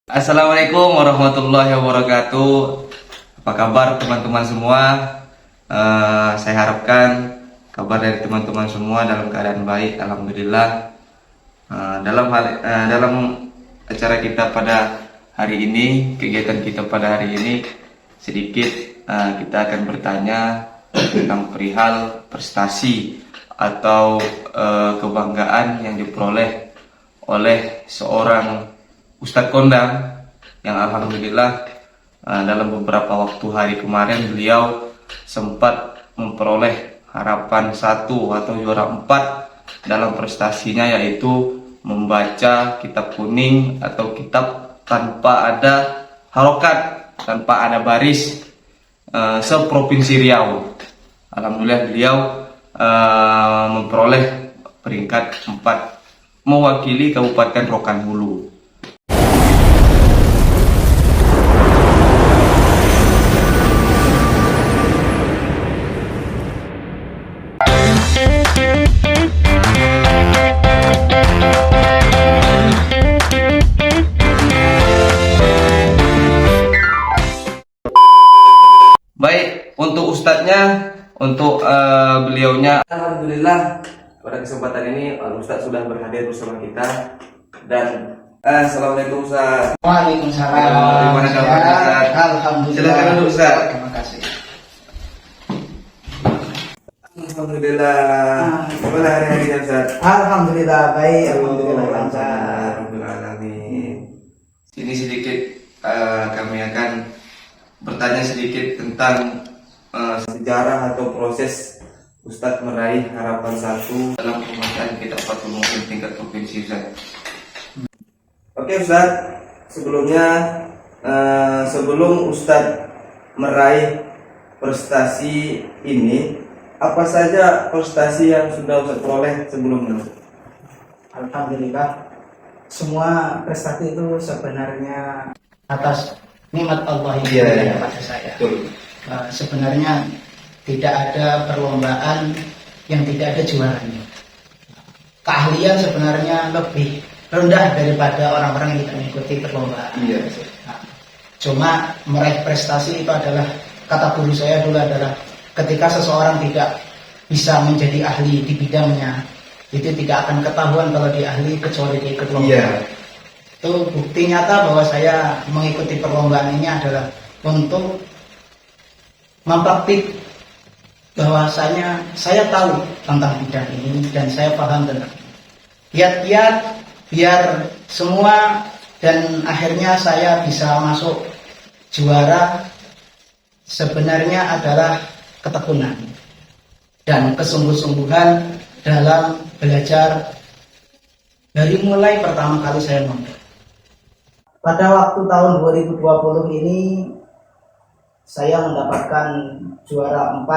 Assalamualaikum warahmatullahi wabarakatuh. Apa kabar teman-teman semua? Saya harapkan kabar dari teman-teman semua dalam keadaan baik, alhamdulillah. Dalam acara kita pada hari ini, kegiatan kita pada hari ini, sedikit kita akan bertanya tentang perihal prestasi atau kebanggaan yang diperoleh oleh seorang Ustadz Kondang yang alhamdulillah dalam beberapa waktu hari kemarin beliau sempat memperoleh harapan 1 atau juara 4 dalam prestasinya, yaitu membaca kitab kuning atau kitab tanpa ada harokat, tanpa ada baris, seprovinsi Riau. Alhamdulillah beliau memperoleh peringkat 4 mewakili Kabupaten Rokan Hulu. Baik, untuk ustadznya, untuk beliaunya, alhamdulillah pada kesempatan ini Ustadz sudah berhadir bersama kita. Dan assalamualaikum Ustadz. Waalaikumsalam. Gimana kabarnya Ustadz? Alhamdulillah. Silakan dulu Ustadz. Terima kasih. Alhamdulillah. Gimana hari-harinya Ustadz? Alhamdulillah baik. Alhamdulillah lancar. Alhamdulillah. Ini sedikit kami akan bertanya sedikit tentang sejarah atau proses Ustadz meraih harapan 1 dalam pembacaan kitab Fathul Mu'in tingkat provinsi Ustadz. Oke Ustadz, sebelum Ustadz meraih prestasi ini, apa saja prestasi yang sudah Ustadz peroleh sebelumnya? Alhamdulillah. Semua prestasi itu sebenarnya atas nikmat Allah yang diberikan kepada saya. Betul. Sebenarnya tidak ada perlombaan yang tidak ada juaranya. Keahlian sebenarnya lebih rendah daripada orang-orang yang tidak mengikuti perlombaan. Iya. Cuma meraih prestasi itu adalah, kata guru saya dulu adalah, ketika seseorang tidak bisa menjadi ahli di bidangnya, itu tidak akan ketahuan kalau dia ahli kecuali dia ikut lomba. Iya. Itu bukti nyata bahwa saya mengikuti perlombaan ini adalah untuk mempraktik bahwasanya saya tahu tentang bidang ini dan saya paham tentang ini. Kiat-kiat biar semua, dan akhirnya saya bisa masuk juara sebenarnya adalah ketekunan dan kesungguh-sungguhan dalam belajar dari mulai pertama kali saya mondok. Pada waktu tahun 2020 ini saya mendapatkan juara 4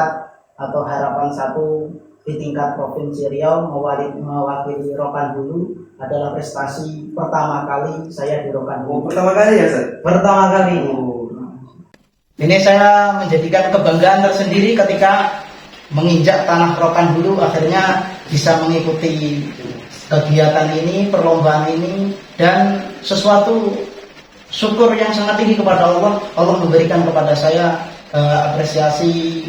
atau harapan 1 di tingkat provinsi Riau, mewakili Rokan Hulu. Adalah prestasi pertama kali saya di Rokan Hulu. Pertama kali ya Ustadz? Pertama kali. Ini saya menjadikan kebanggaan tersendiri ketika menginjak tanah Rokan Hulu, akhirnya bisa mengikuti kegiatan ini, perlombaan ini, dan sesuatu syukur yang sangat tinggi kepada Allah. Allah memberikan kepada saya apresiasi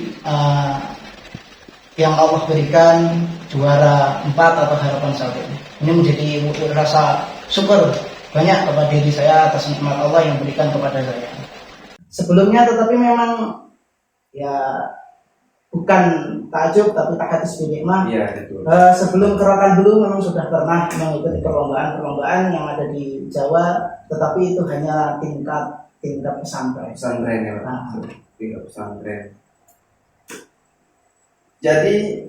yang Allah berikan juara 4 atau harapan 1. Ini menjadi rasa syukur banyak kepada diri saya atas nikmat Allah yang berikan kepada saya. Sebelumnya tetapi memang ya bukan takjub tapi tahadus bil nikmah. Iya, betul. Sebelum kerokan dulu memang sudah pernah mengikuti perlombaan yang ada di Jawa, tetapi itu hanya tingkat pesantren. Pesantren ya Pak. Tingkat pesantren. Jadi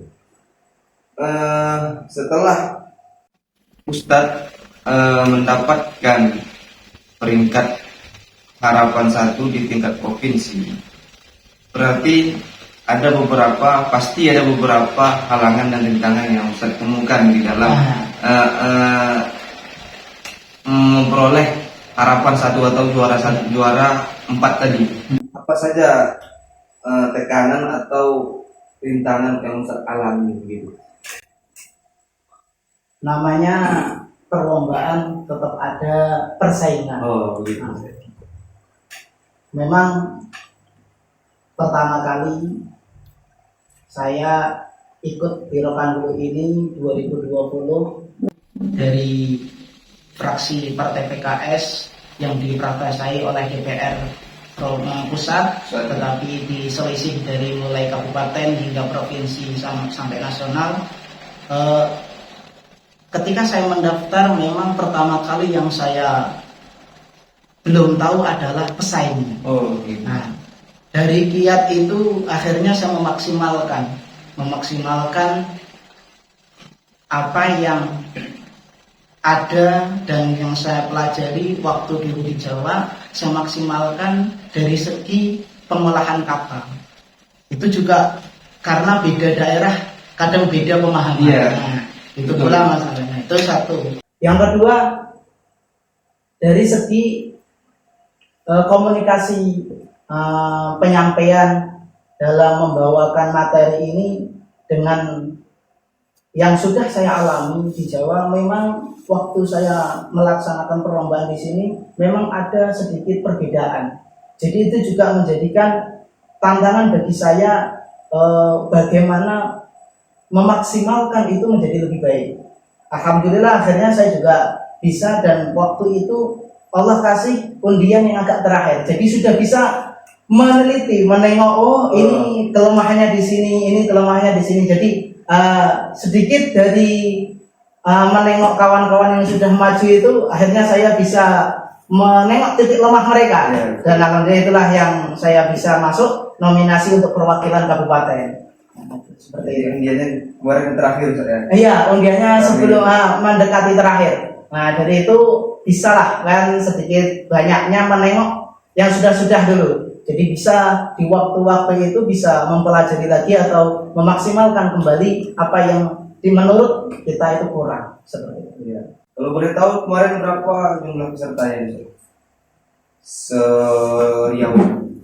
setelah Ustadz mendapatkan peringkat harapan 1 di tingkat provinsi, berarti pasti ada beberapa halangan dan rintangan yang Ustadz temukan di dalam memperoleh harapan 1 atau juara 4 tadi. Apa saja tekanan atau rintangan yang Ustadz alami gitu? Namanya perlombaan tetap ada persaingan. Oh, gitu. Nah, memang pertama kali saya ikut di Rokan Hulu ini 2020 dari fraksi Partai PKS yang diprakarsai oleh DPR pusat, tetapi diselisih dari mulai kabupaten hingga provinsi sampai nasional. Ketika saya mendaftar, memang pertama kali yang saya belum tahu adalah pesaingnya. Oh, gitu. Nah, dari kiat itu akhirnya saya memaksimalkan apa yang ada dan yang saya pelajari waktu dulu di Jawa. Saya maksimalkan dari segi pengolahan kapal. Itu juga karena beda daerah kadang beda pemahaman. Iya. Nah, itu pula masalahnya. Itu satu. Yang kedua, dari segi komunikasi penyampaian dalam membawakan materi ini dengan yang sudah saya alami di Jawa. Memang waktu saya melaksanakan perlombaan di sini memang ada sedikit perbedaan. Jadi itu juga menjadikan tantangan bagi saya bagaimana memaksimalkan itu menjadi lebih baik. Alhamdulillah akhirnya saya juga bisa, dan waktu itu Allah kasih undian yang agak terakhir. Jadi sudah bisa meneliti, menengok, oh ini kelemahannya di sini, ini kelemahannya di sini. Jadi sedikit dari menengok kawan-kawan yang sudah maju itu, akhirnya saya bisa menengok titik lemah mereka. Dan alhamdulillah itulah yang saya bisa masuk nominasi untuk perwakilan kabupaten. Seperti itu. Undiannya kemarin terakhir, ya? Iya, undiannya sebelum mendekati terakhir. Nah, dari itu bisalah kan sedikit banyaknya menengok yang sudah-sudah dulu. Jadi bisa di waktu-waktu itu bisa mempelajari lagi atau memaksimalkan kembali apa yang menurut kita itu kurang. Seperti itu. Iya. Kalau boleh tahu kemarin berapa jumlah pesertanya? Seriau.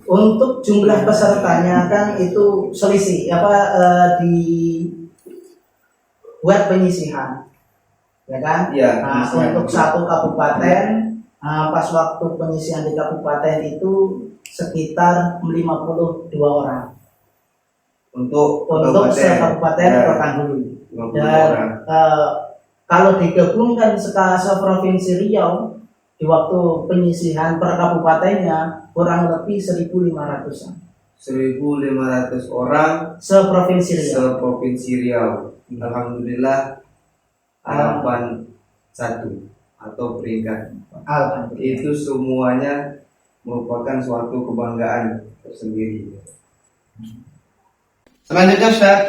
Untuk jumlah pesertanya kan itu selisih di buat penyisihan, ya kan? Ya, nah, untuk satu kabupaten, pas waktu penyisihan di kabupaten itu sekitar 52 orang. Untuk sekabupaten Rokan Hulu. Dan kalau digabungkan se-provinsi Riau, di waktu penyisihan per kabupatennya kurang lebih 1.500-an. 1.500 orang seprovinsi Riau. Alhamdulillah, harapan 1 atau peringkat. Alhamdulillah. Itu semuanya merupakan suatu kebanggaan tersendiri. Selanjutnya Ustaz,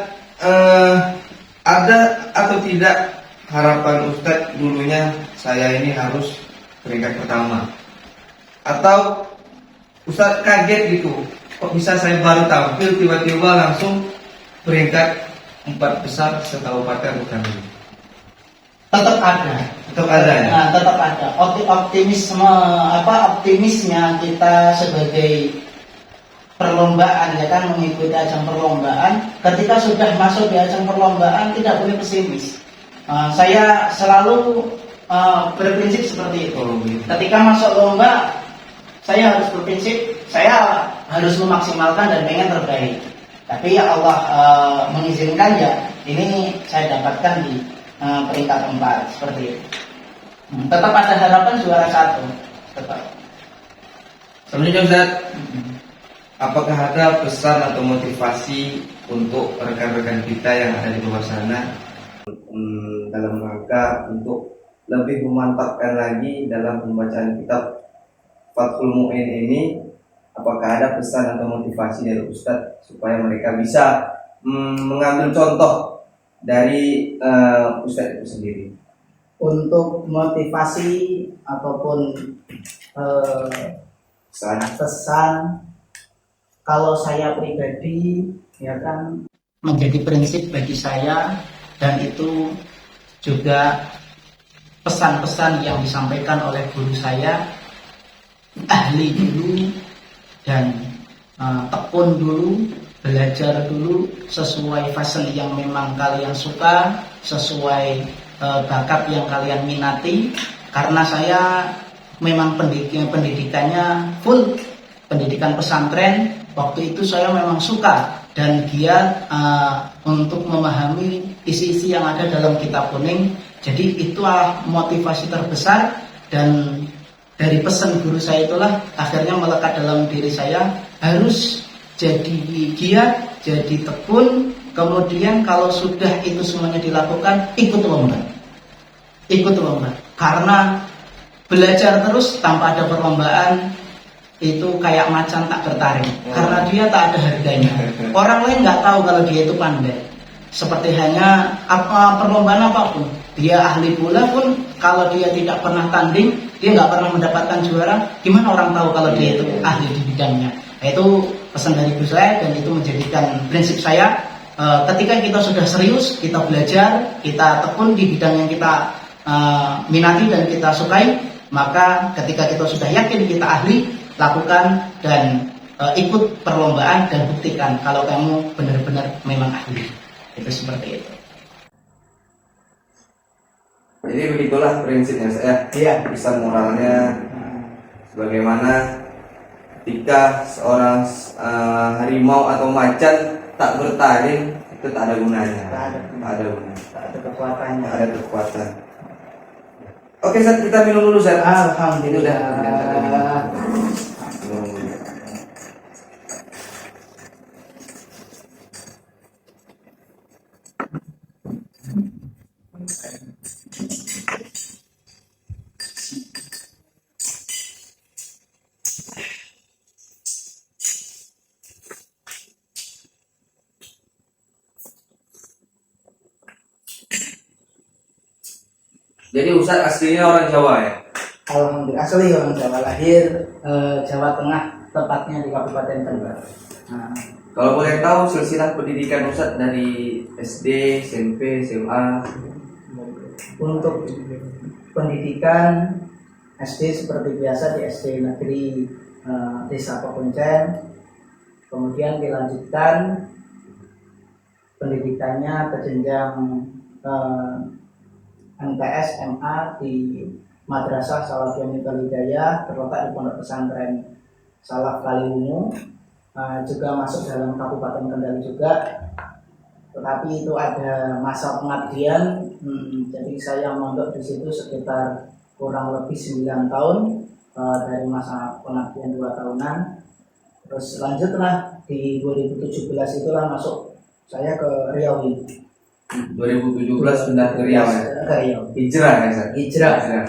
ada atau tidak harapan Ustaz dulunya saya ini harus peringkat pertama, atau Ustaz kaget gitu, kok bisa saya baru tampil tiba-tiba langsung peringkat 4 besar sekabupaten Rokan Hulu? Tetap ada. Ya? Nah, tetap ada. Optimisnya kita sebagai perlombaan, ya kan, mengikuti ajang perlombaan. Ketika sudah masuk di ajang perlombaan tidak boleh pesimis. Saya selalu berprinsip seperti itu. Ketika masuk lomba, saya harus berprinsip, saya harus memaksimalkan dan pengen terbaik. Tapi ya Allah mengizinkan, ya ini saya dapatkan di peringkat 4 seperti itu. Tetap ada harapan juara 1. Tetap. Selanjutnya Ustaz, apakah ada pesan atau motivasi untuk rekan-rekan kita yang ada di luar sana dalam rangka untuk lebih memantapkan lagi dalam pembacaan kitab Fathul Mu'in ini? Apakah ada pesan atau motivasi dari Ustadz supaya mereka bisa mengambil contoh dari Ustadz itu sendiri? Untuk motivasi ataupun pesan, kalau saya pribadi, ya kan, menjadi prinsip bagi saya, dan itu juga pesan-pesan yang disampaikan oleh guru saya, ahli dulu dan tekun dulu, belajar dulu sesuai fasel yang memang kalian suka, sesuai bakat yang kalian minati, karena saya memang pendidikannya full pendidikan pesantren. Waktu itu saya memang suka dan giat untuk memahami isi-isi yang ada dalam kitab kuning. Jadi itulah motivasi terbesar, dan dari pesan guru saya itulah akhirnya melekat dalam diri saya, harus jadi giat, jadi tekun. Kemudian kalau sudah itu semuanya dilakukan, ikut lomba. Karena belajar terus tanpa ada perlombaan itu kayak macan tak bertaring, karena dia tak ada harganya. Orang lain nggak tahu kalau dia itu pandai. Seperti hanya perlombaan apapun, dia ahli bola pun kalau dia tidak pernah tanding, dia nggak pernah mendapatkan juara, gimana orang tahu kalau dia itu ahli di bidangnya? Itu pesan dari guru saya, dan itu menjadikan prinsip saya. Ketika kita sudah serius, kita belajar, kita tekun di bidang yang kita minati dan kita sukai, maka ketika kita sudah yakin kita ahli, lakukan dan ikut perlombaan dan buktikan kalau kamu benar-benar memang ahli. Itu seperti itu. Jadi begitulah prinsipnya saya. Iya. Bisa moralnya bagaimana ketika seorang harimau atau macan tak bertaring, itu tak ada gunanya. Tak ada kekuatannya. Tak ada kekuatan. Oke, Ustaz, kita minum dulu, Ustaz. Alhamdulillah. Jadi Ustaz aslinya orang Jawa ya? Alhamdulillah, asli orang Jawa, lahir Jawa Tengah, tepatnya di Kabupaten Kendal. Kalau boleh tahu silsilah pendidikan Ustaz dari SD, SMP, SMA. Untuk pendidikan SD seperti biasa di SD Negeri Desa Pekuncen, kemudian dilanjutkan pendidikannya ke jenjang MTS MA di Madrasah Salafiyah Miftal Hidayah, terletak di Pondok Pesantren Salaf Kaliwungu, juga masuk dalam Kabupaten Kendal juga. Tetapi itu ada masa pengabdian, jadi saya mondok di situ sekitar kurang lebih 9 tahun, dari masa pengabdian 2 tahunan. Terus lanjutlah di 2017 itulah masuk saya ke Riau ini. 2017 pindah ke Riau ya? Ke Riau. Hijrah ya, Ustaz? Hijrah.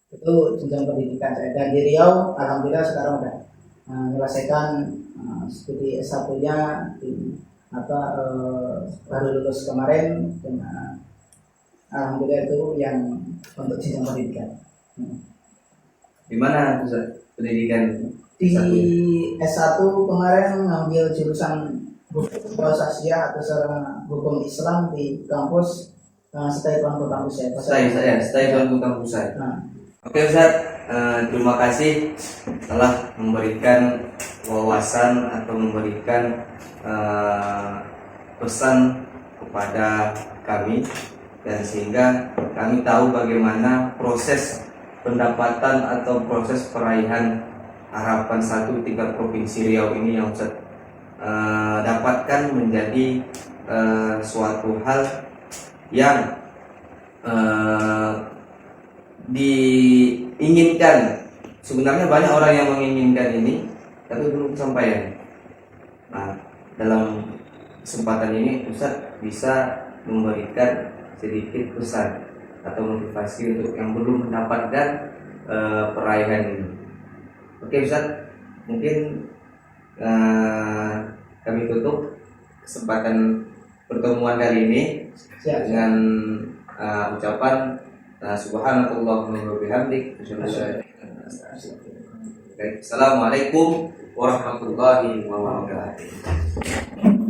Itu jenjang pendidikan saya. Dan di Riau, alhamdulillah sekarang udah menyelesaikan studi S1-nya di baru lulus kemarin, dan alhamdulillah itu yang untuk jenjang pendidikan. Di mana Ustaz pendidikan? Di S1 kemarin ngambil jurusan hukum Sasya atau hukum Islam di kampus Stadion Kota Pusat. Stadion Kota Pusat. Oke Ustaz, terima kasih telah memberikan wawasan atau memberikan pesan kepada kami, dan sehingga kami tahu bagaimana proses pendapatan atau proses peraihan harapan 1 tingkat provinsi Riau ini yang Ustaz dapatkan menjadi suatu hal yang diinginkan. Sebenarnya banyak orang yang menginginkan ini, tapi belum kesampaian. Nah, dalam kesempatan ini Ustaz bisa memberikan sedikit pesan atau motivasi untuk yang belum mendapatkan peraihan ini. Oke Ustaz, mungkin kami tutup kesempatan pertemuan kali ini dengan ucapan subhanakallahumma wa bihamdik. Assalamualaikum warahmatullahi wabarakatuh.